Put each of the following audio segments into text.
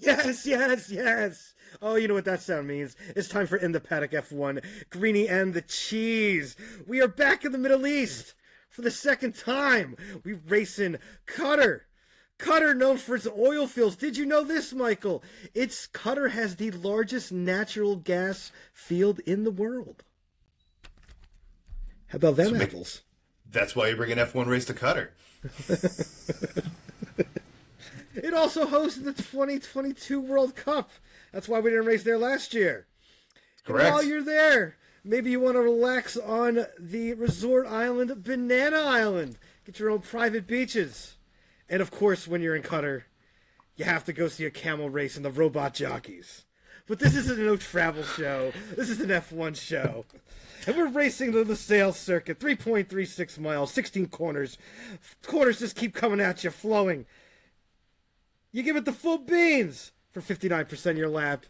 Yes, yes, yes. Oh, you know what that sound means. It's time for In the Paddock F1. Greeny and the Cheese. We are back in the Middle East for the second time. We race in Qatar. Qatar, known for its oil fields. Did you know this, Michael? Qatar has the largest natural gas field in the world. How about them apples? That's why you bring an F1 race to Qatar. It also hosted the 2022 World Cup. That's why we didn't race there last year. Correct. And while you're there, maybe you want to relax on the resort island, Banana Island. Get your own private beaches. And of course, when you're in Qatar, you have to go see a camel race and the robot jockeys. But this isn't a no travel show. This is an F1 show. And we're racing the Sail circuit, 3.36 miles, 16 corners. Corners just keep coming at you, flowing. You give it the full beans for 59% of your lap.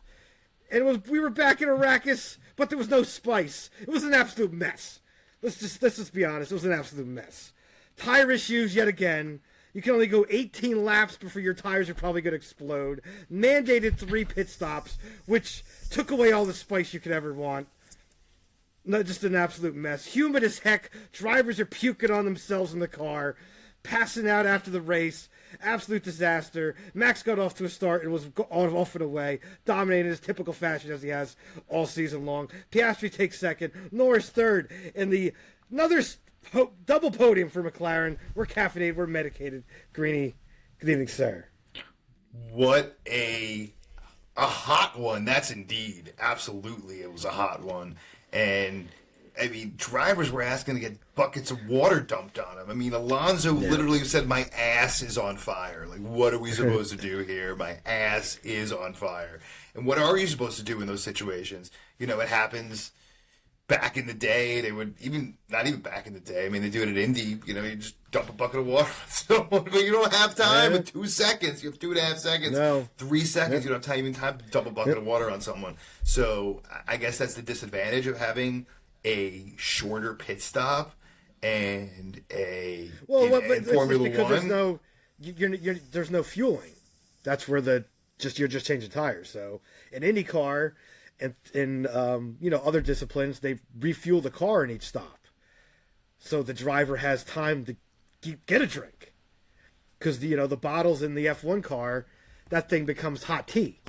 And we were back in Arrakis, but there was no spice. It was an absolute mess. Let's just be honest. It was an absolute mess. Tire issues yet again. You can only go 18 laps before your tires are probably going to explode. Mandated 3 pit stops, which took away all the spice you could ever want. No, just an absolute mess. Humid as heck. Drivers are puking on themselves in the car. Passing out after the race. Absolute disaster. Max got off to a start and was off and away, dominating his typical fashion as he has all season long. Piastri takes second. Norris third. And another double podium for McLaren. We're caffeinated. We're medicated. Greeny, good evening, sir. What a hot one. That's indeed. Absolutely. It was a hot one. And I mean, drivers were asking to get buckets of water dumped on them. I mean, Alonso literally said, "My ass is on fire." Like, what are we supposed to do here? My ass is on fire. And what are you supposed to do in those situations? You know, it happens back in the day. They would not even back in the day. I mean, they do it at Indy. You know, you just dump a bucket of water on someone, but you don't have time in 2 seconds. You have 2.5 seconds. No. 3 seconds. You don't have time to dump a bucket of water on someone. So I guess that's the disadvantage of having a shorter pit stop and in Formula One. There's no fueling. That's where you're just changing tires. So in IndyCar and in other disciplines, they refuel the car in each stop, so the driver has time to get a drink. Because the bottles in the F1 car, that thing becomes hot tea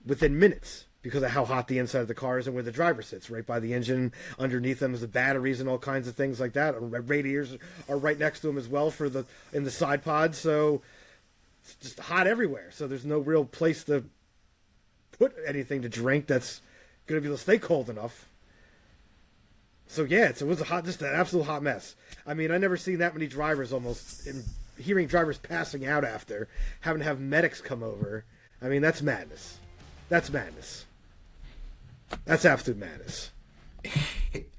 within minutes. Because of how hot the inside of the car is and where the driver sits, right by the engine. Underneath them is the batteries and all kinds of things like that. Radiators are right next to them as well in the side pods. So it's just hot everywhere. So there's no real place to put anything to drink that's going to be able to stay cold enough. So yeah, it was just an absolute hot mess. I mean, I never seen that many drivers almost, and hearing drivers passing out after, having to have medics come over. I mean, that's madness. That's madness. That's absolute madness.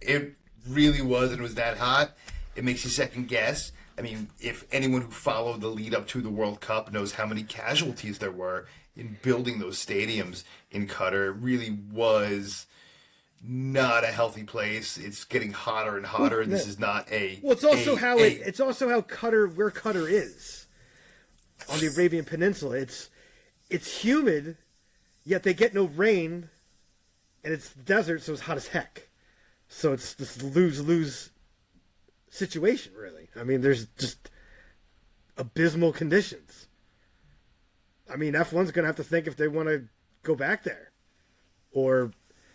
It really was, and it was that hot. It makes you second guess. I mean, if anyone who followed the lead up to the World Cup knows how many casualties there were in building those stadiums in Qatar, it really was not a healthy place. It's getting hotter and hotter. Well, this is not a. Well, it's also how Qatar, where Qatar is on the Arabian Peninsula. It's humid, yet they get no rain. And it's desert, so it's hot as heck. So it's this lose-lose situation, really. I mean, there's just abysmal conditions. I mean, F1's going to have to think if they want to go back there. Or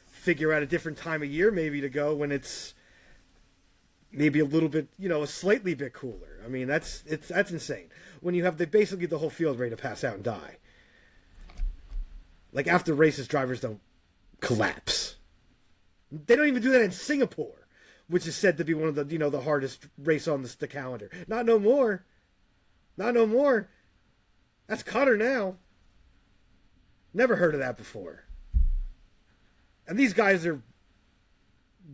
figure out a different time of year maybe to go when it's maybe a little bit, a slightly bit cooler. I mean, that's insane. When you have basically the whole field ready to pass out and die. Like, after races, drivers don't collapse. They don't even do that in Singapore, which is said to be one of the hardest race on the calendar. Not no more. Not no more. That's Qatar now. Never heard of that before. And these guys are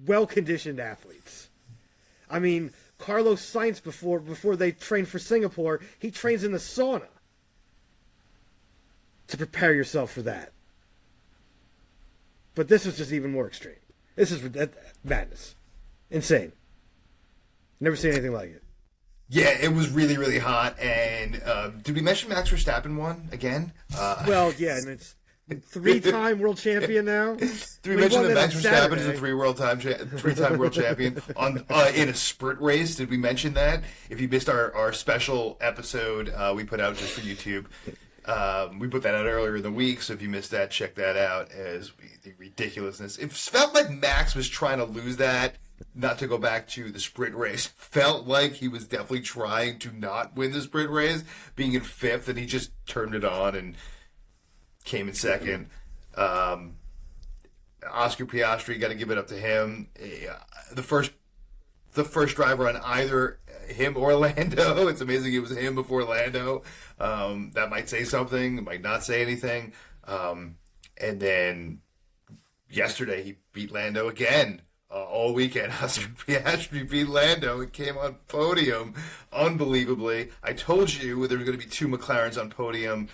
well-conditioned athletes. I mean, Carlos Sainz, before they train for Singapore, he trains in the sauna to prepare yourself for that. But this was just even more extreme. This is madness. Insane. Never seen anything like it. Yeah, it was really, really hot. And did we mention Max Verstappen won again? Well, yeah, and it's three-time world champion now. Did we mention that Max Verstappen is a three-time world champion on in a sprint race? Did we mention that? If you missed our special episode we put out just for YouTube, we put that out earlier in the week. So if you missed that, check that out. As the ridiculousness, it felt like Max was trying to lose that. Not to go back to the sprint race, felt like he was definitely trying to not win the sprint race, being in fifth, and he just turned it on and came in second. Oscar Piastri, got to give it up to him. The first driver on either him or Lando. It's amazing it was him before Lando. That might say something, might not say anything. And then yesterday he beat Lando again. All weekend, Oscar Piastri beat Lando and came on podium unbelievably. I told you there were going to be two McLarens on podium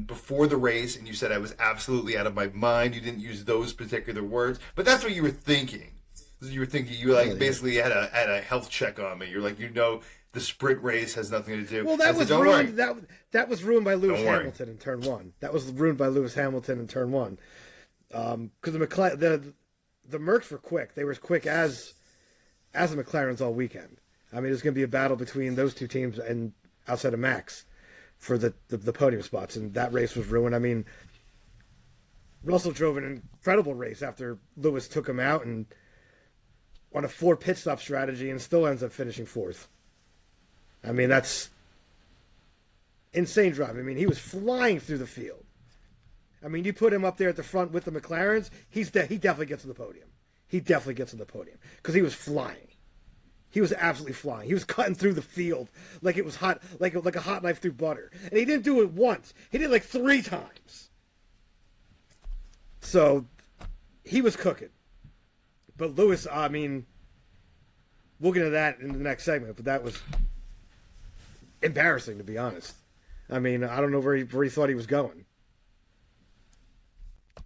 before the race, and you said I was absolutely out of my mind. You didn't use those particular words, but that's what you were thinking. You were thinking you basically had a health check on me. You're like, the sprint race has nothing to do. Well, that was ruined. That was ruined by Lewis Hamilton in turn one. That was ruined by Lewis Hamilton in turn one, because the Mercs were quick. They were as quick as the McLarens all weekend. I mean, it was going to be a battle between those two teams and outside of Max for the podium spots, and that race was ruined. I mean, Russell drove an incredible race after Lewis took him out and on a 4 pit stop strategy and still ends up finishing fourth. I mean, that's insane drive. I mean, he was flying through the field. I mean, you put him up there at the front with the McLarens, he definitely gets to the podium. He definitely gets to the podium because he was flying. He was absolutely flying. He was cutting through the field like it was hot, like a hot knife through butter. And he didn't do it once. He did it like 3 times. So he was cooking. But Lewis, I mean, we'll get into that in the next segment, but that was embarrassing, to be honest. I mean, I don't know where he thought he was going.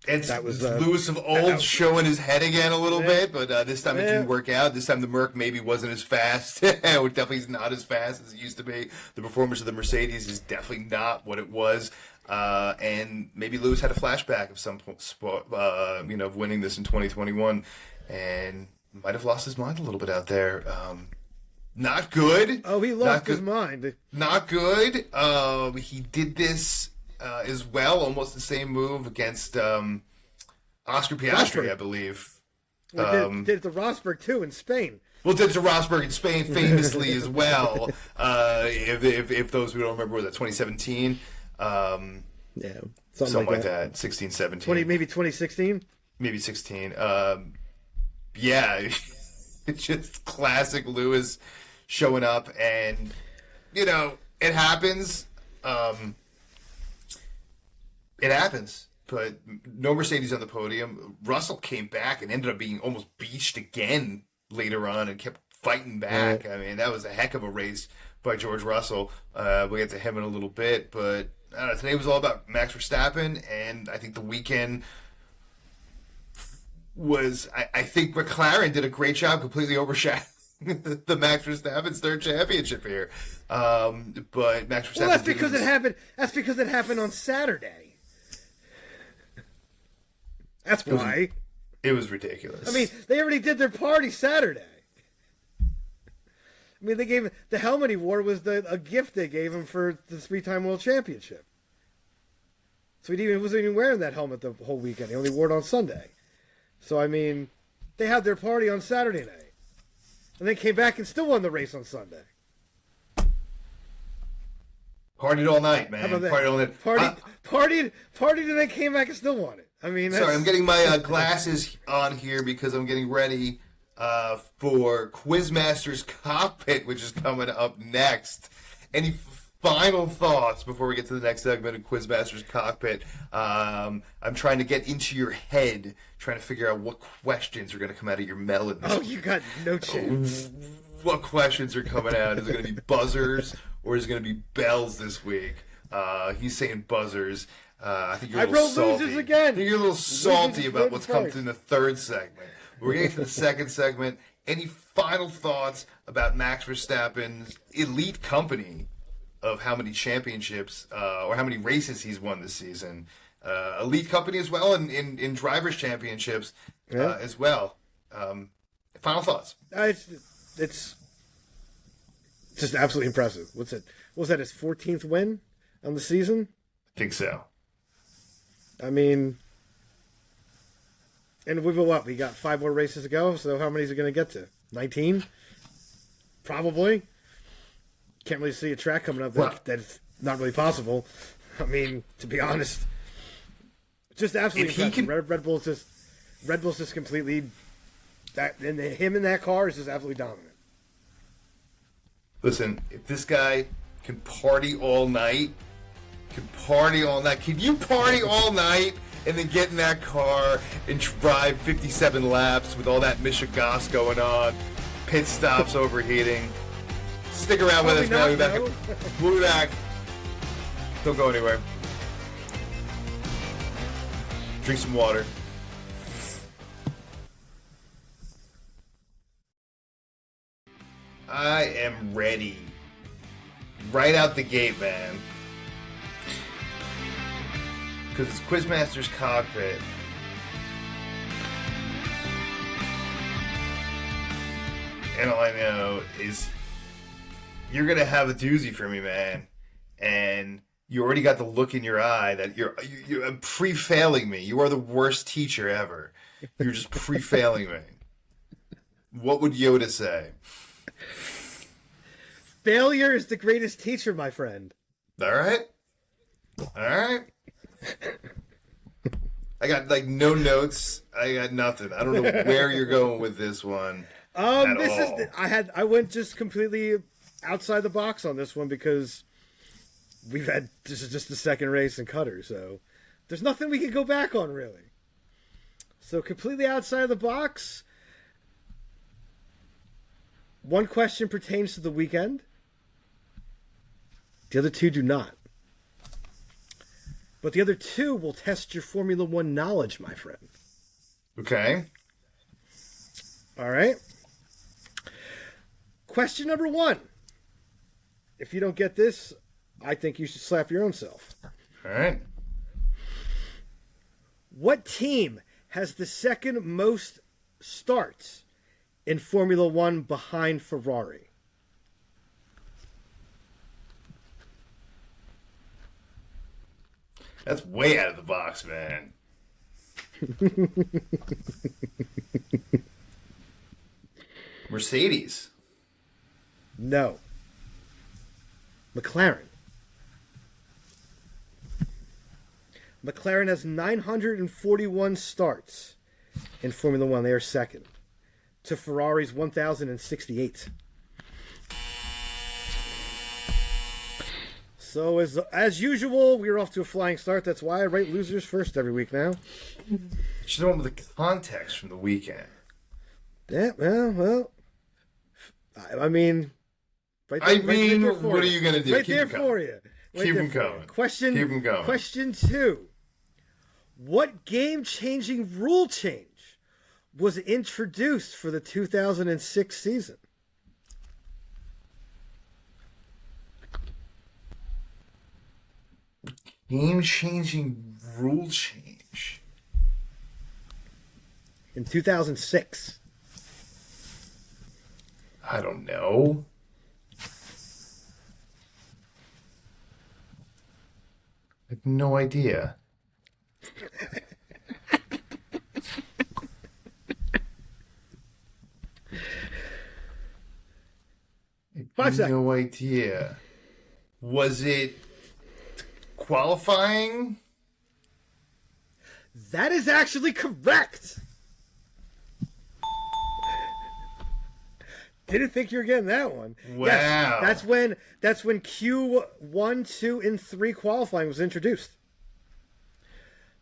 It's Lewis of old showing his head again a little bit, but this time it didn't work out. This time the Merc maybe wasn't as fast. It definitely is not as fast as it used to be. The performance of the Mercedes is definitely not what it was. And maybe Lewis had a flashback of some of winning this in 2021 and might have lost his mind a little bit out there. Not good. Oh, he lost his mind. Not good. He did this as well, almost the same move against Oscar Piastri, Rosberg. I believe. Did it to Rosberg, too, in Spain. Well, did it to Rosberg in Spain famously as well. If those who don't remember, was that 2017? Yeah, something like that. 16, 17. Maybe 2016? Maybe 16. Yeah, it's just classic Lewis showing up, and, it happens. It happens, but no Mercedes on the podium. Russell came back and ended up being almost beached again later on and kept fighting back. Right. I mean, that was a heck of a race by George Russell. We'll get to him in a little bit, but today was all about Max Verstappen, and I think the weekend was, I think McLaren did a great job completely overshadowing the Max Verstappen's third championship here. But Max Verstappen... Well, that's because it happened. That's because it happened on Saturday. That's why. It was ridiculous. I mean, they already did their party Saturday. I mean, they gave him, the helmet he wore was a gift they gave him for the 3-time world championship. So he wasn't even wearing that helmet the whole weekend. He only wore it on Sunday. So, I mean, they had their party on Saturday night. And they came back and still won the race on Sunday. Partied all night, man. Partied all night. Partied, and then came back and still won it. I mean, sorry, I'm getting my glasses on here because I'm getting ready for Quizmaster's Cockpit, which is coming up next. Any final thoughts before we get to the next segment of Quizmaster's Cockpit? I'm trying to get into your head, trying to figure out what questions are going to come out of your melons. Oh, you got no chance. What questions are coming out? Is it going to be buzzers or is it going to be bells this week? He's saying buzzers. I think you're a little salty. Losers again. I think you're a little salty about what's coming in the third segment. We're getting to the second segment any final thoughts about Max Verstappen's elite company of how many championships or how many races he's won this season? Elite company as well in drivers' championships as well. Final thoughts? It's just absolutely impressive. What was that, his 14th win on the season? I think so. I mean, and we got 5 more races to go, so how many is he going to get to? 19? Probably. Can't really see a track coming up that's not really possible. I mean, to be honest, just absolutely impressive. Red Bull's just completely that, and him in that car is just absolutely dominant. Listen, if this guy can party all night, can you party all night and then get in that car and drive 57 laps with all that Michigas going on, pit stops overheating? Stick around with us, man. We'll be back. Don't go anywhere. Drink some water. I am ready. Right out the gate, man. Because it's Quizmaster's Cockpit. And all I know is you're going to have a doozy for me, man. And you already got the look in your eye that you're pre-failing me. You are the worst teacher ever. You're just pre-failing me. What would Yoda say? Failure is the greatest teacher, my friend. All right. I got no notes. I got nothing. I don't know where you're going with this one. I went just completely outside the box on this one because this is just the second race in Qatar, so there's nothing we can go back on really. So completely outside of the box. One question pertains to the weekend. The other 2 do not. But the other 2 will test your Formula One knowledge, my friend. Okay. All right. Question number 1. If you don't get this, I think you should slap your own self. All right. What team has the second most starts in Formula One behind Ferrari? That's way out of the box, man. Mercedes. No. McLaren. McLaren has 941 starts in Formula One. They are second to Ferrari's 1,068. So as usual, we're off to a flying start. That's why I rate losers first every week now. You should know the context from the weekend. Yeah, well. I mean, what are you going to do? Right there for you. Keep them coming. Question 2. What game-changing rule change was introduced for the 2006 season? Game-changing rule change. In 2006. I don't know. I have no idea. Five seconds. No idea. Was it qualifying? That is actually correct. Didn't think you were getting that one. Wow. Yes, that's when Q1, 2, and 3 qualifying was introduced.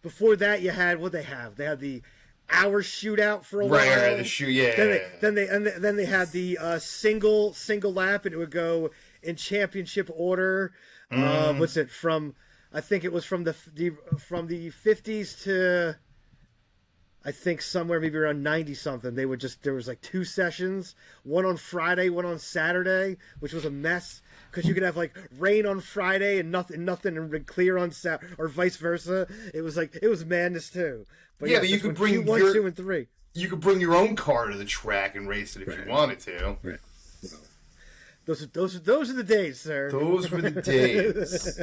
Before that, you had what they have. They had the hour shootout for a while. Right, the shoot, yeah. Then they had the single lap, and it would go in championship order. What's it from? I think it was from the 50s to I think somewhere maybe around 90 something, there was like 2 sessions, one on Friday, one on Saturday, which was a mess because you could have like rain on Friday and nothing and clear on Saturday, or vice versa. It was madness too. But but you could bring Q1, 2, and 3. You could bring your own car to the track and race it if you wanted to. Right. Those are the days, sir. Those were the days.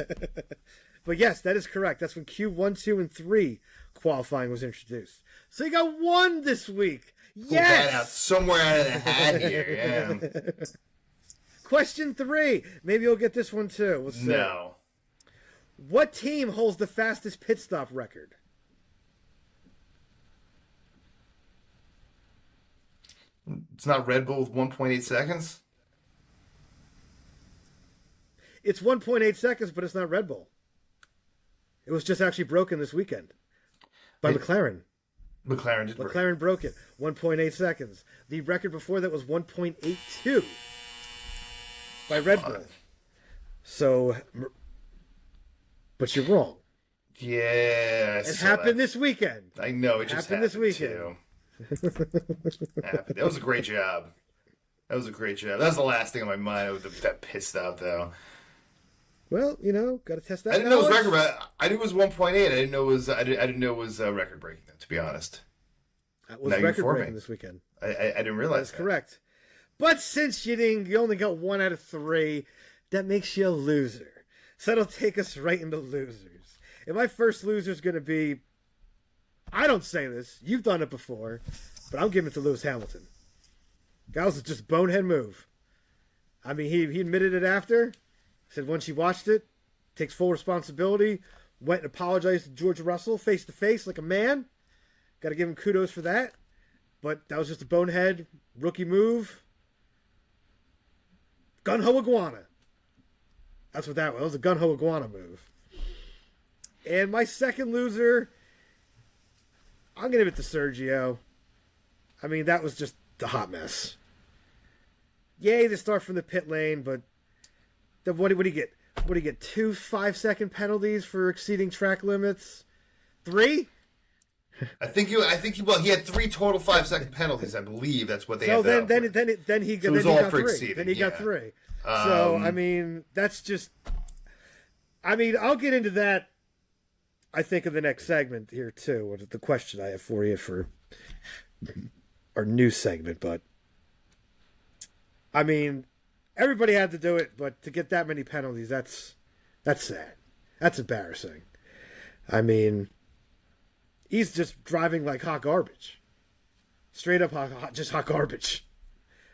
But yes, that is correct. That's when Q1, 2, and 3 qualifying was introduced. So you got 1 this week. Yes! Pull that out somewhere out of the hat here. Yeah. Question 3. Maybe you'll get this one too. We'll see. No. What team holds the fastest pit stop record? It's not Red Bull with 1.8 seconds? It's 1.8 seconds, but it's not Red Bull. It was just actually broken this weekend by McLaren. McLaren broke it. 1.8 seconds. The record before that was 1.82 by Red Bull. So, but you're wrong. Yeah. It happened this weekend. I know, it just happened this weekend. too. That was a great job. That was the last thing on my mind. I was that pissed out, though. Well, got to test that. I didn't know it was record, but I knew it was 1.8. I didn't know it was record breaking. To be honest, it was record breaking this weekend. I didn't realize that's correct. But since you only got 1 out of 3, that makes you a loser. So that'll take us right into losers. And my first loser is going to be. I don't say this. You've done it before, but I'm giving it to Lewis Hamilton. That was just a bonehead move. I mean, he admitted it after. Said once he watched it, takes full responsibility, went and apologized to George Russell face to face like a man. Got to give him kudos for that. But that was just a bonehead rookie move. Gun-ho iguana. That's what that was. It was a gun-ho iguana move. And my second loser, I'm going to give it to Sergio. I mean, that was just a hot mess. Yay, to start from the pit lane, but what do you get? What do you get? 2 5-second penalties for exceeding track limits? 3? I think he had 3 total 5-second penalties. I believe that's what they had. So then he got 3. Then he got 3. So I mean, that's just. I mean, I'll get into that. I think in the next segment here too. What is the question I have for you for our new segment? But I mean. Everybody had to do it, but to get that many penalties, that's sad. That's embarrassing. I mean, he's just driving like hot garbage. Straight up just hot garbage.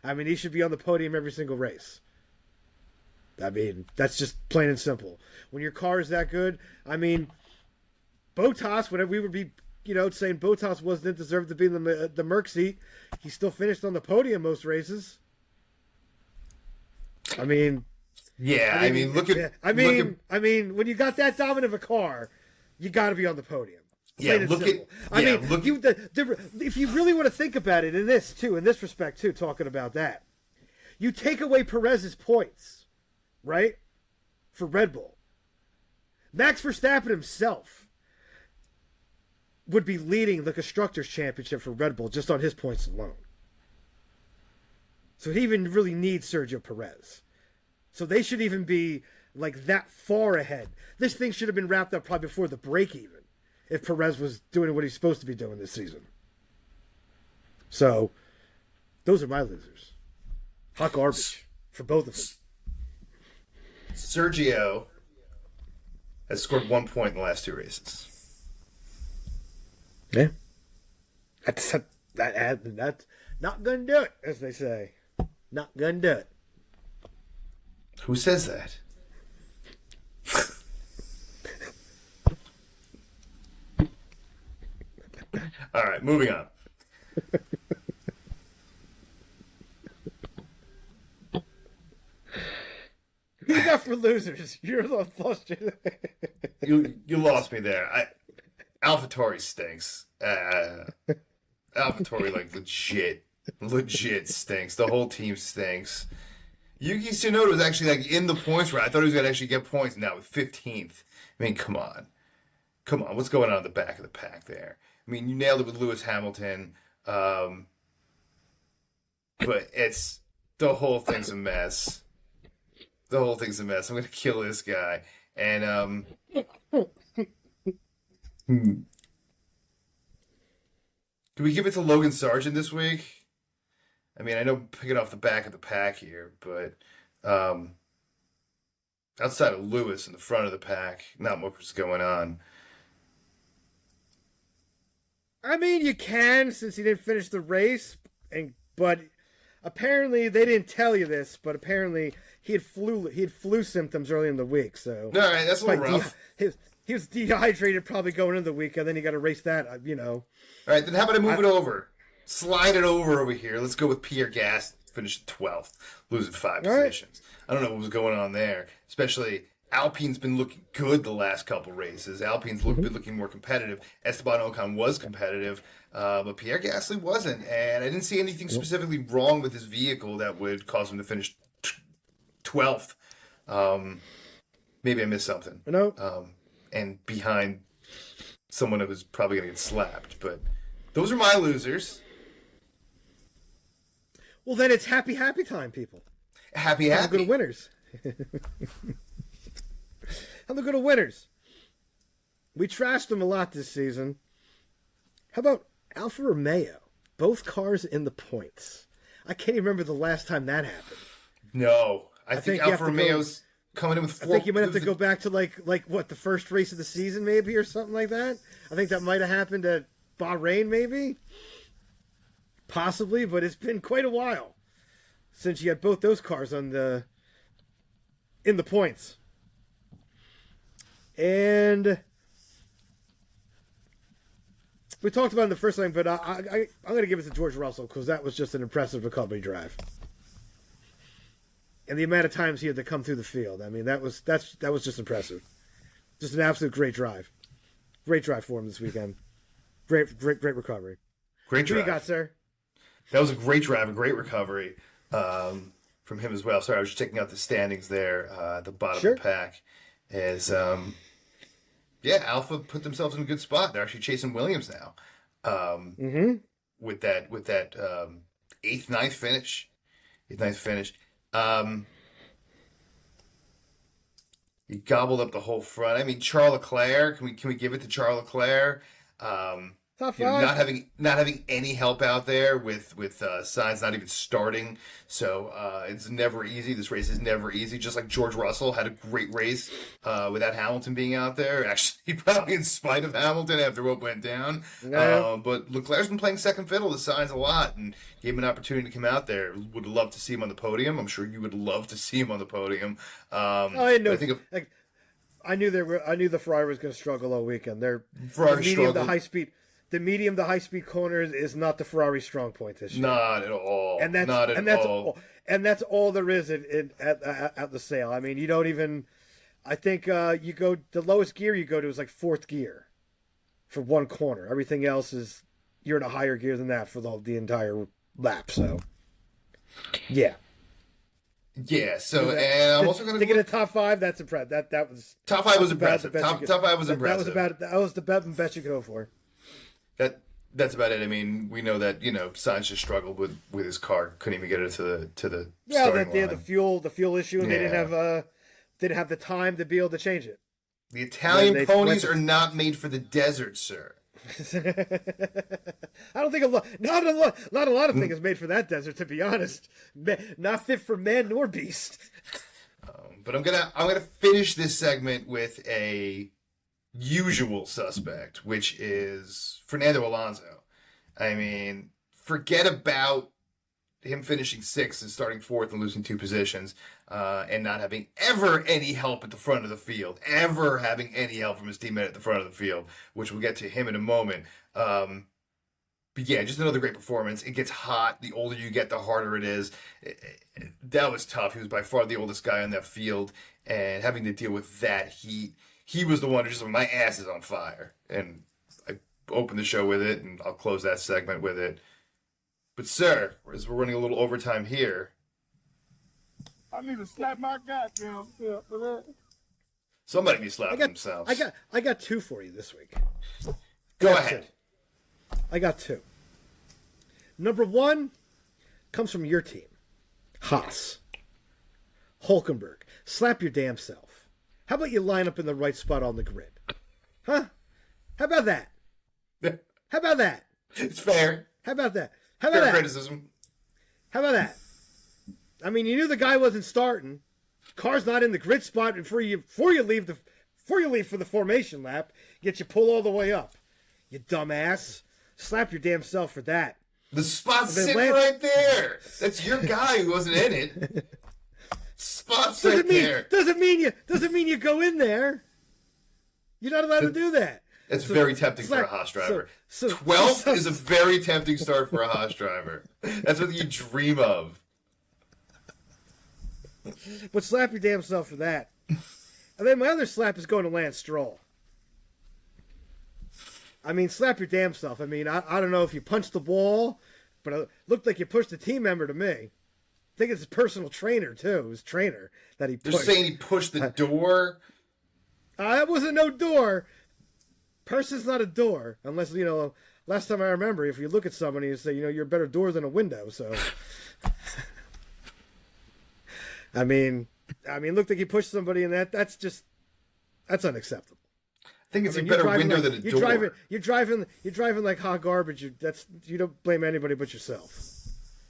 I mean, he should be on the podium every single race. I mean, that's just plain and simple. When your car is that good, I mean, Bottas, whenever we would be, saying Bottas didn't deserve to be in the Merc seat, he still finished on the podium most races. I mean, when you got that dominant of a car, you got to be on the podium. If you really want to think about it in this respect too, talking about that, you take away Perez's points, right? For Red Bull, Max Verstappen himself would be leading the Constructors' Championship for Red Bull just on his points alone. So he even really needs Sergio Perez. So they should even be like that far ahead. This thing should have been wrapped up probably before the break even, if Perez was doing what he's supposed to be doing this season. So those are my losers. Hot garbage for both of them. Sergio has scored 1 point in the last 2 races. Yeah. That's not going to do it, as they say. Not going to do it. Who says that? All right, moving on. Who you got for losers? You're the lost. You lost me there. AlphaTauri stinks. AlphaTauri legit stinks. The whole team stinks. Yuki Tsunoda was actually in the points where I thought he was going to actually get points. Now 15th. I mean, come on. What's going on in the back of the pack there? I mean, you nailed it with Lewis Hamilton. But the whole thing's a mess. The whole thing's a mess. I'm going to kill this guy. And, can we give it to Logan Sargent this week? I mean, I know picking off the back of the pack here, but outside of Lewis in the front of the pack, not much was going on. I mean, you can, since he didn't finish the race, but apparently they didn't tell you this, but apparently he had flu symptoms early in the week. So All right, that's a little rough. He was dehydrated probably going into the week, and then he got to race that. All right, then how about I move it over? Slide it over here. Let's go with Pierre Gasly, finished 12th, losing 5 positions. I don't know what was going on there. Especially Alpine's been looking good the last couple races. Alpine's been looking more competitive. Esteban Ocon was competitive, but Pierre Gasly wasn't. And I didn't see anything specifically wrong with his vehicle that would cause him to finish 12th. Maybe I missed something. No. And behind someone who's probably going to get slapped. But those are my losers. Well, then it's happy time, people. Happy. I'm going to winners. I'm going to winners. We trashed them a lot this season. How about Alfa Romeo? Both cars in the points. I can't even remember the last time that happened. No. I think Alfa Romeo's coming in with 4. I think you might have to go back to like what, the first race of the season maybe, or something like that. I think that might have happened at Bahrain maybe. Possibly, but it's been quite a while since you had both those cars in the points. And we talked about it in the first thing, but I'm going to give it to George Russell because that was just an impressive recovery drive. And the amount of times he had to come through the field. I mean, that was just impressive. Just an absolute great drive. Great drive for him this weekend. Great recovery. Great drive. What do you got, sir? That was a great drive, a great recovery from him as well. Sorry, I was just checking out the standings there at the bottom of the pack. As Alpha put themselves in a good spot. They're actually chasing Williams now. With that 8th, 9th finish. He gobbled up the whole front. I mean, Charles Leclerc. Can we give it to Charles Leclerc? Top 5. Not having any help out there with Sainz not even starting, so it's never easy. This race is never easy. Just like George Russell had a great race without Hamilton being out there. Actually, probably in spite of Hamilton after what went down. Yeah. But Leclerc's been playing second fiddle to Sainz a lot and gave him an opportunity to come out there. Would love to see him on the podium. I'm sure you would love to see him on the podium. I knew the Ferrari was going to struggle all weekend. The medium to high speed corners is not the Ferrari strong point this year. Not at all. And that's all there is at the sale. I mean, you don't even. I think you go the lowest gear you go to is like 4th gear for one corner. Everything else is you're in a higher gear than that for the entire lap. So yeah. Yeah, so and I'm also going to get a top 5. That's impressive. That was top 5 was impressive. Top 5 was impressive. That was the best you could hope for. That's about it. I mean, we know that Sainz just struggled with his car, couldn't even get it to the starting line. They had the fuel issue, and they didn't have the time to be able to change it. The Italian ponies are not made for the desert, sir. I don't think not a lot of things is made for that desert, to be honest. Not fit for man nor beast. But I'm gonna finish this segment with a usual suspect, which is Fernando Alonso. I mean, forget about him finishing 6th and starting 4th and losing 2 positions, and not having ever any help at the front of the field, ever having any help from his teammate at the front of the field, which we'll get to him in a moment. But yeah, just another great performance. It gets hot. The older you get, the harder it is. That was tough. He was by far the oldest guy on that field, and having to deal with that heat. He was the one who just my ass is on fire. And I opened the show with it, and I'll close that segment with it. But, sir, as we're running a little overtime here. I need to slap my goddamn self for that. Somebody be slapping themselves. I got 2 for you this week. Go ahead. I got two. Number one comes from your team, Haas. Hulkenberg, slap your damn self. How about you line up in the right spot on the grid? Huh? How about that? How about that? It's fair. How about that? How about Fair that? criticism. How about that? I mean, you knew the guy wasn't starting. Car's not in the grid spot before you leave for the formation lap. Get you pull all the way up. You dumbass. Slap your damn self for that. The spot's sitting right there. That's your guy who wasn't in it. Spot's right there. Doesn't mean you go in there. You're not allowed to do that. It's very tempting for a Haas driver. 12th is a very tempting start for a Haas driver. That's what you dream of. But slap your damn self for that. And then my other slap is going to Lance Stroll. I mean, slap your damn self. I mean, I don't know if you punched the wall, but it looked like you pushed a team member to me. I think it's his personal trainer, too. His trainer that he pushed. They're saying he pushed the door. That wasn't no door. Person's not a door. Unless, last time I remember, if you look at somebody and say, you're a better door than a window. So, I mean, looked like you pushed somebody and that's unacceptable. I think it's a better window than a door. You're driving like hot garbage. You don't blame anybody but yourself.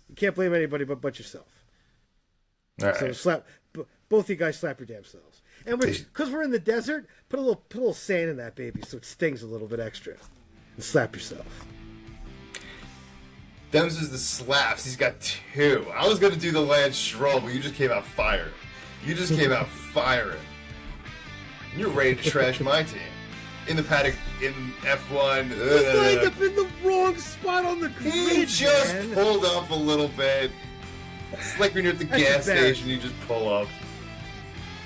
You can't blame anybody but yourself. All right. So both you guys slap your damn selves. And because we're in the desert, put a little sand in that baby so it stings a little bit extra. And slap yourself. Them's is the slaps. He's got two. I was going to do the Lance Stroll, but you just came out firing. You're ready to trash my team. In the paddock, in F1. You lined up in the wrong spot on the grid, He just pulled up a little bit. It's like when you're at the gas station, you just pull up.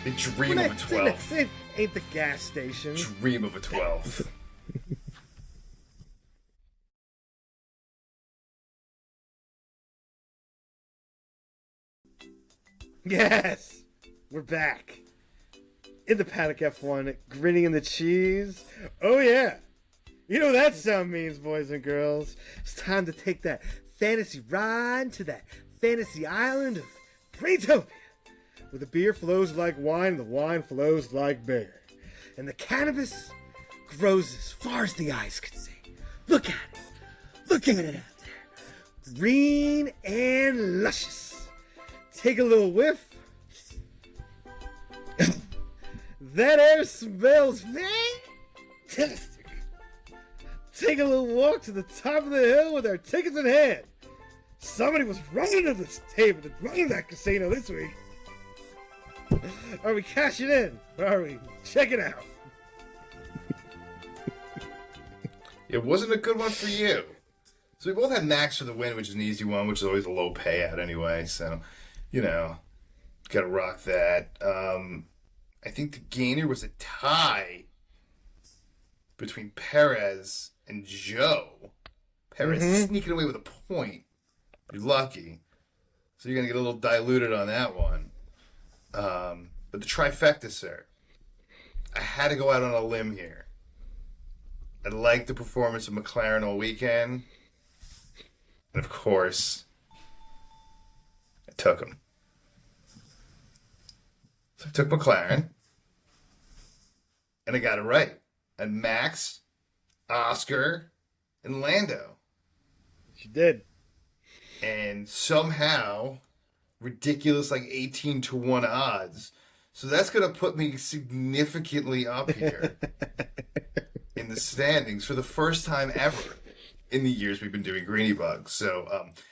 The dream of a 12th. It ain't the gas station. Dream of a 12th. Yes! We're back. In the paddock F1, grinning in the cheese. Oh yeah! You know what that sound means, boys and girls. It's time to take that fantasy ride to that fantasy island of Pretopia, where the beer flows like wine and the wine flows like beer. And the cannabis grows as far as the eyes can see. Look at it. Look at it out there. Green and luscious. Take a little whiff. That air smells fantastic. Take a little walk to the top of the hill with our tickets in hand. Somebody was running to this table, running that casino this week. Are we cashing in? Or are we checking out? It wasn't a good one for you. So we both had Max for the win, which is an easy one, which is always a low payout anyway. So, gotta rock that. I think the gainer was a tie between Perez and Joe. Perez sneaking away with a point. You're lucky. So you're going to get a little diluted on that one. But the trifecta, sir. I had to go out on a limb here. I liked the performance of McLaren all weekend. And of course, I took him. So I took McLaren. And I got it right. And Max, Oscar, and Lando. She did. And somehow, ridiculous 18-1 odds. So that's going to put me significantly up here in the standings for the first time ever in the years we've been doing Greeny Bugs. So,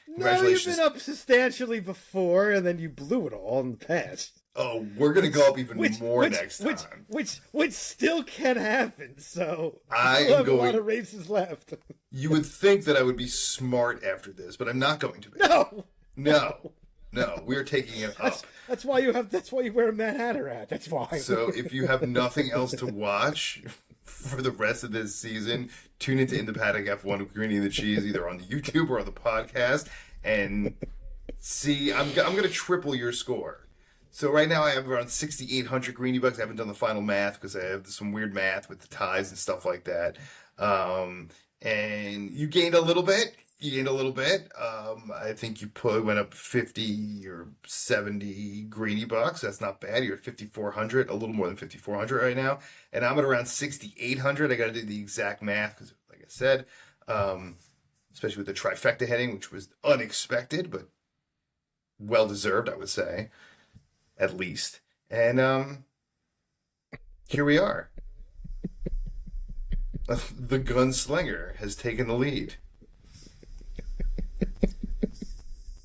congratulations. No, you've been up substantially before, and then you blew it all in the past. Oh, we're going to go up even more next time. Which still can happen, so I still am have going, a lot of races left. You would think that I would be smart after this, but I'm not going to be. No, we're taking it up. That's why you wear a Mad Hatter hat. That's why. So if you have nothing else to watch for the rest of this season, tune into In the Paddock F1 with Greeny and the Cheese, either on the YouTube or on the podcast, and see. I'm going to triple your score. So right now I have around 6,800 Greeny Bucks. I haven't done the final math because I have some weird math with the ties and stuff like that. and you gained a little bit. I think you went up 50 or 70 Greeny bucks. That's not bad. You're at 5,400, a little more than 5,400 right now. And I'm at around 6,800. I got to do the exact math because, like I said, especially with the trifecta hitting, which was unexpected, but well deserved, I would say, at least. And here we are. The gunslinger has taken the lead.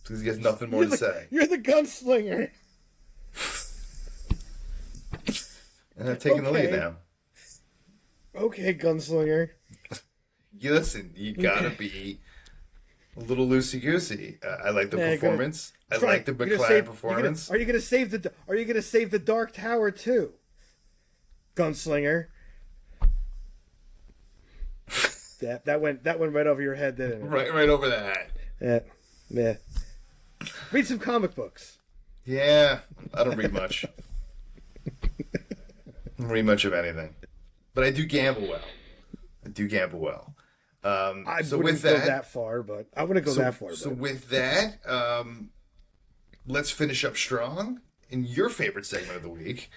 Because he has nothing more to say. You're the gunslinger. And I've taken the lead now. Okay, gunslinger. Listen, you gotta be a little loosey-goosey. I like the performance. I like the McLaren performance. Are you gonna save the Dark Tower too? Gunslinger. that went right over your head, didn't it? Right over the head. Yeah. Read some comic books. Yeah, I don't read much. I don't read much of anything. But I do gamble well. I so wouldn't with go that far, but I wouldn't go that far. So with that, let's finish up strong in your favorite segment of the week.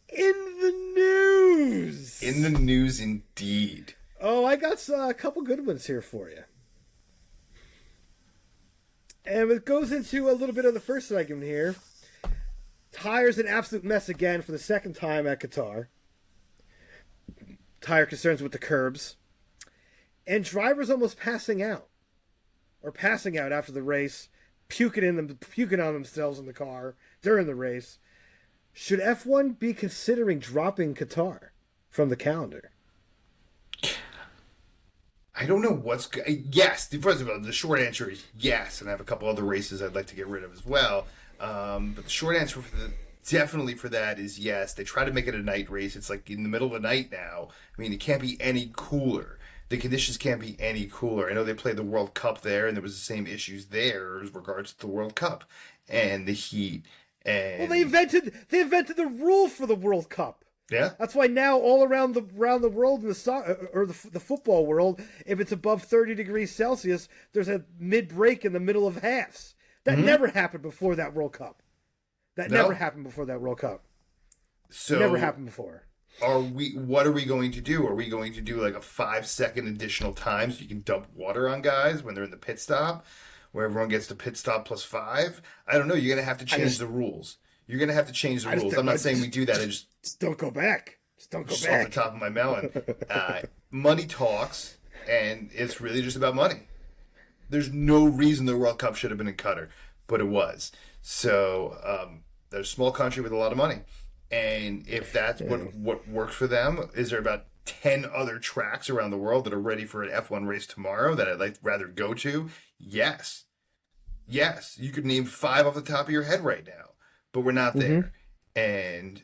In the news. In the news, indeed. Oh, I got a couple good ones here for you. And it goes into a little bit of the first segment here. Tires an absolute mess again for the second time at Qatar. Tire concerns with the curbs. And drivers almost passing out. Or passing out after the race. Puking on themselves in the car during the race. Should F1 be considering dropping Qatar from the calendar? I don't know yes. First of all, the short answer is yes, and I have a couple other races I'd like to get rid of as well. But the short answer definitely for that is yes. They try to make it a night race. It's like in the middle of the night now. I mean, it can't be any cooler. The conditions can't be any cooler. I know they played the World Cup there, and there was the same issues there as regards to the World Cup and the heat. And well, they invented the rule for the World Cup. Yeah, that's why now all around the world in the football world, if it's above 30 degrees Celsius, there's a mid break in the middle of halves. That never happened before that World Cup. Never happened before that World Cup. So never happened before. What are we going to do? Are we going to do like a 5-second additional time so you can dump water on guys when they're in the pit stop, where everyone gets the pit stop plus 5? I don't know. You're gonna have to change the rules. You're going to have to change the rules. I'm not saying we do that. Just don't go back. Just don't go just back. Off the top of my melon. Money talks, and it's really just about money. There's no reason the World Cup should have been in Qatar, but it was. So they're a small country with a lot of money. And if that's what works for them, is there about 10 other tracks around the world that are ready for an F1 race tomorrow that I'd rather go to? Yes. Yes. You could name 5 off the top of your head right now. But we're not there. And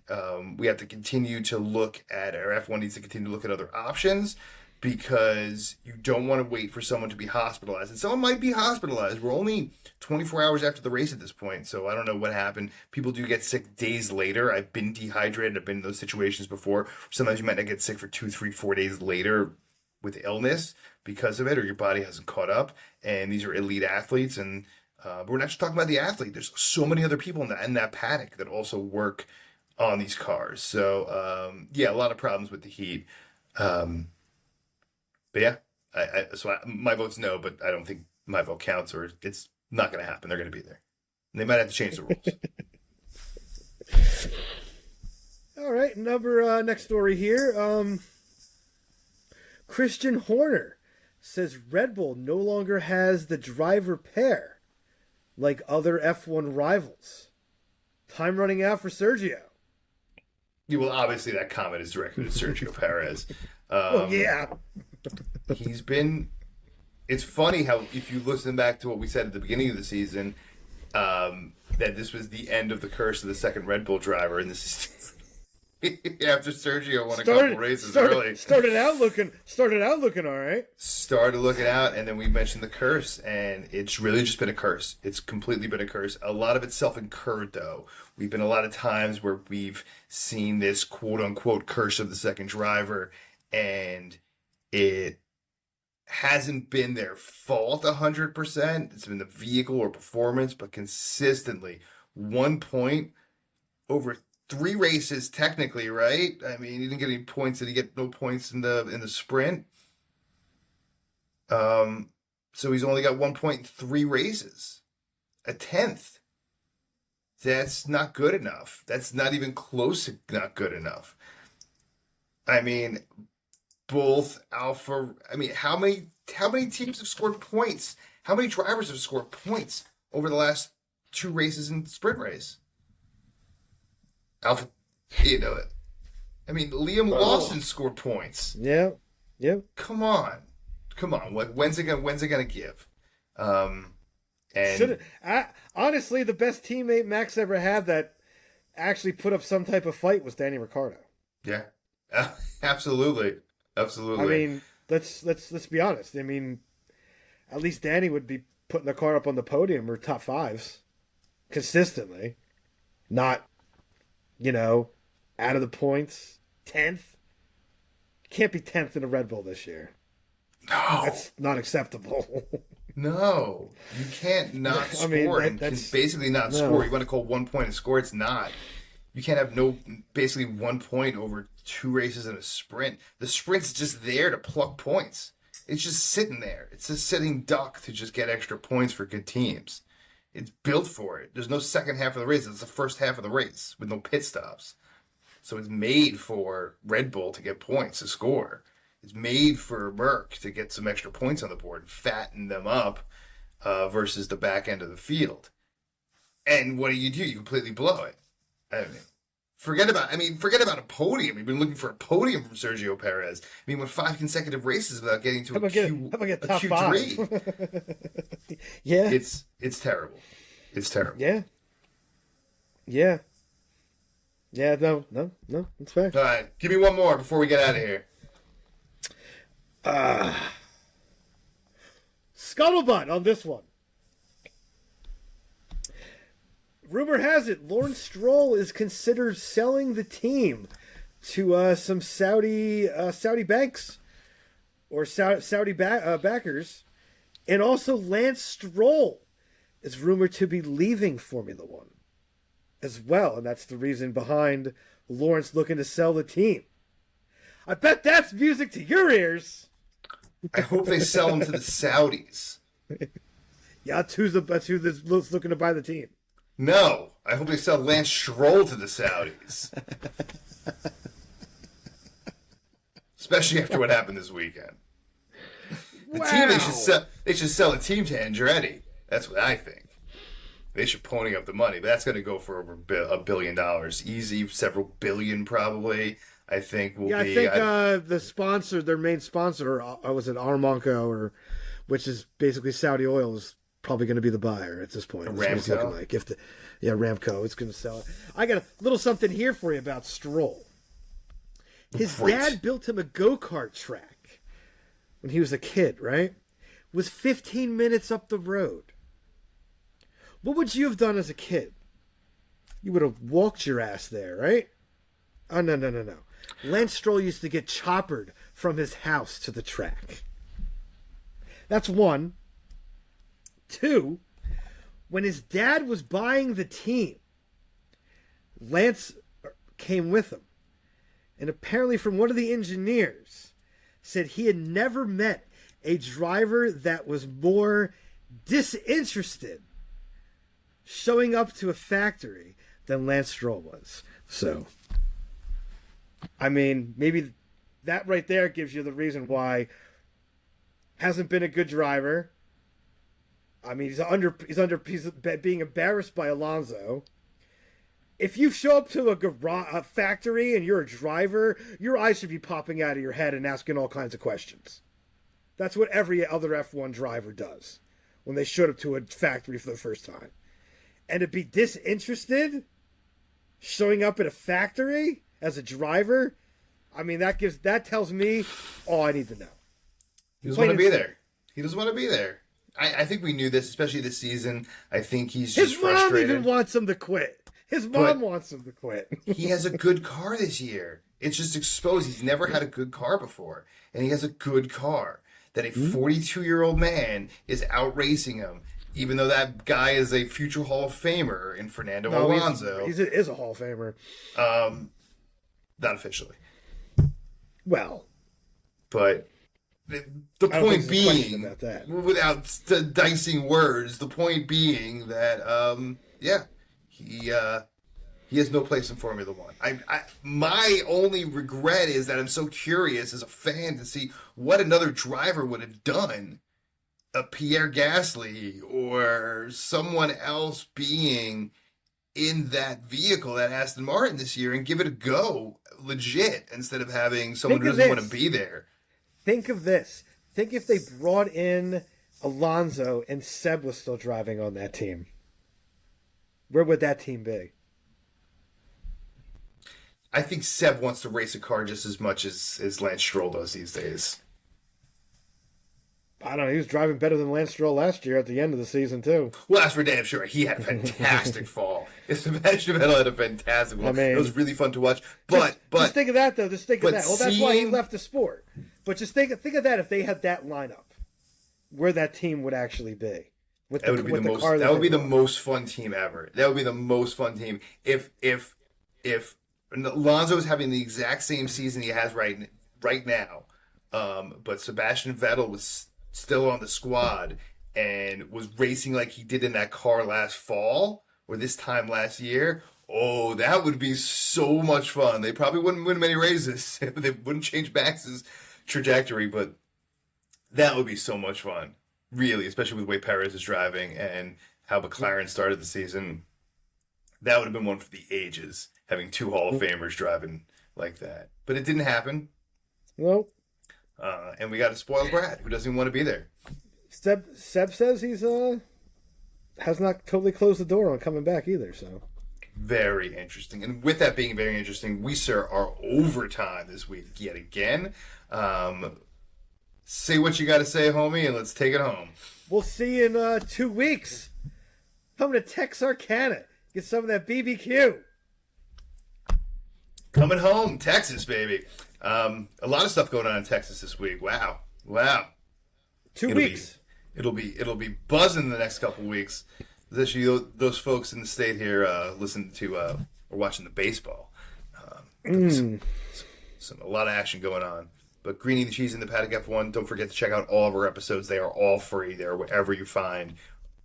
we have to continue to look at, or F1 needs to continue to look at other options, because you don't want to wait for someone to be hospitalized. And someone might be hospitalized. We're only 24 hours after the race at this point, so I don't know what happened. People do get sick days later. I've been dehydrated. I've been in those situations before. Sometimes you might not get sick for 2, 3, 4 days later with illness because of it, or your body hasn't caught up. And these are elite athletes, and but we're not just talking about the athlete. There's so many other people in that paddock that also work on these cars. So, a lot of problems with the heat. But yeah, my vote's no, but I don't think my vote counts, or it's not going to happen. They're going to be there. And they might have to change the rules. All right, next story here. Christian Horner says Red Bull no longer has the driver pair like other F1 rivals. Time running out for Sergio. Yeah, well, obviously that comment is directed at Sergio Perez. Yeah. He's been... It's funny how, if you listen back to what we said at the beginning of the season, that this was the end of the curse of the second Red Bull driver, and this is... after Sergio won a couple races early. Started out looking all right. Started looking out, and then we mentioned the curse, and it's really just been a curse. It's completely been a curse. A lot of it's self-incurred, though. We've been a lot of times where we've seen this quote-unquote curse of the second driver, and it hasn't been their fault 100%. It's been the vehicle or performance, but consistently 1 point over 3 races, technically, right? I mean, he didn't get any points. Did he get no points in the sprint? So he's only got 1.3 races, a tenth. That's not good enough. That's not even close to not good enough. I mean, both Alpha. I mean, how many teams have scored points? How many drivers have scored points over the last 2 races in the sprint race? Alpha, you know it. I mean, Liam Lawson scored points. Yeah. Yep. Come on. When's it gonna give? And Honestly, the best teammate Max ever had that actually put up some type of fight was Danny Ricciardo. yeah, absolutely. I mean, let's be honest. I mean, at least Danny would be putting the car up on the podium or top fives consistently, not, out of the points. 10th. Can't be 10th in a Red Bull this year. No, That's not acceptable. no, you can't not score. I mean, and that's can basically not no. score. You want to call 1 point a score? It's not. You can't have basically 1 point over 2 races in a sprint. The sprint's just there to pluck points. It's just sitting there. It's a sitting duck to just get extra points for good teams. It's built for it. There's no second half of the race. It's the first half of the race with no pit stops. So it's made for Red Bull to get points, to score. It's made for Merck to get some extra points on the board and fatten them up versus the back end of the field. And what do? You completely blow it. Forget about a podium. You've been looking for a podium from Sergio Perez. I mean, with 5 consecutive races without getting to How about get top Q3. 5? Yeah. It's terrible. It's terrible. Yeah. Yeah. Yeah, no, it's fair. All right, give me one more before we get out of here. Scuttlebutt on this one. Rumor has it Lawrence Stroll is considered selling the team to some Saudi banks or Saudi backers, and also Lance Stroll is rumored to be leaving Formula One as well, and that's the reason behind Lawrence looking to sell the team. I bet that's music to your ears. I hope they sell him to the Saudis. Yeah, that's who's looking to buy the team. No, I hope they sell Lance Stroll to the Saudis. Especially after what happened this weekend. The team they should sell the team to Andretti. That's what I think. They should pony up the money, but that's going to go for over $1 billion. Easy, several billion probably. I think will be. I think the sponsor, their main sponsor, was it Aramco, which is basically Saudi oil, is probably going to be the buyer at this point. That's what it's like. Ramco, it's going to sell it. I got a little something here for you about Stroll. His dad built him a go-kart track when he was a kid, right? It was 15 minutes up the road. What would you have done as a kid? You would have walked your ass there, right? Oh, no. Lance Stroll used to get choppered from his house to the track. That's one. 2, when his dad was buying the team, Lance came with him. And apparently from one of the engineers, said he had never met a driver that was more disinterested showing up to a factory than Lance Stroll was. So, I mean, maybe that right there gives you the reason why hasn't been a good driver. I mean, he's being embarrassed by Alonso. If you show up to a factory and you're a driver, your eyes should be popping out of your head and asking all kinds of questions. That's what every other F1 driver does when they showed up to a factory for the first time. And to be disinterested, showing up at a factory as a driver, I mean, that tells me all I need to know. He doesn't want to be there. He doesn't want to be there. I think we knew this, especially this season. I think he's just frustrated. His mom even wants him to quit. His mom wants him to quit. He has a good car this year. It's just exposed. He's never had a good car before, and he has a good car. that a 42-year-old man is outracing him, even though that guy is a future Hall of Famer in Fernando Alonso. He is a Hall of Famer. Not officially. Well, but the point being, about that. without dicing words, the point being that, he has no place in Formula One. My only regret is that I'm so curious as a fan to see what another driver would have done. A Pierre Gasly or someone else being in that vehicle, that Aston Martin this year, and give it a go legit instead of having someone who doesn't want to be there. Think of this. Think if they brought in Alonso and Seb was still driving on that team. Where would that team be? I think Seb wants to race a car just as much as Lance Stroll does these days. I don't know. He was driving better than Lance Stroll last year at the end of the season, too. Well, that's for damn sure. He had a fantastic fall. Sebastian Vettel had a fantastic fall. It was really fun to watch. But just think of that, though. Just think of that. Well, that's why he left the sport. But just think of that if they had that lineup, where that team would actually be. That would be the most fun team ever. That would be the most fun team if Alonso is having the exact same season he has right now, but Sebastian Vettel was still on the squad and was racing like he did in that car last fall or this time last year. Oh, that would be so much fun. They probably wouldn't win many races. They wouldn't change Max's trajectory, but that would be so much fun. Really, especially with the way Perez is driving and how McLaren started the season. That would have been one for the ages, having two Hall of Famers driving like that. But it didn't happen. Well, and we got a spoiled brat who doesn't even want to be there. Seb says he's has not totally closed the door on coming back either. So very interesting. And with that being very interesting, we are overtime this week yet again. Say what you got to say, homie, and let's take it home. We'll see you in 2 weeks. Coming to Texarkana. Get some of that BBQ. Coming home, Texas, baby. A lot of stuff going on in Texas this week. Wow. 2 weeks. It'll be buzzing the next couple weeks. Especially those folks in the state here listening to or watching the baseball. A lot of action going on. But Greeny the Cheese in the Paddock F1. Don't forget to check out all of our episodes. They are all free. They're wherever you find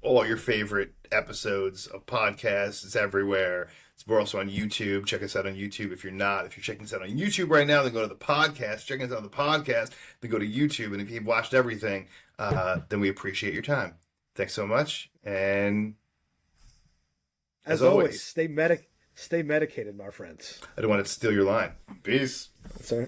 all your favorite episodes of podcasts. It's everywhere. We're also on YouTube. Check us out on YouTube if you're not. If you're checking us out on YouTube right now, then go to the podcast. Checking us out on the podcast, then go to YouTube. And if you've watched everything, then we appreciate your time. Thanks so much. And as always, stay medicated, my friends. I don't want to steal your line. Peace. Sorry.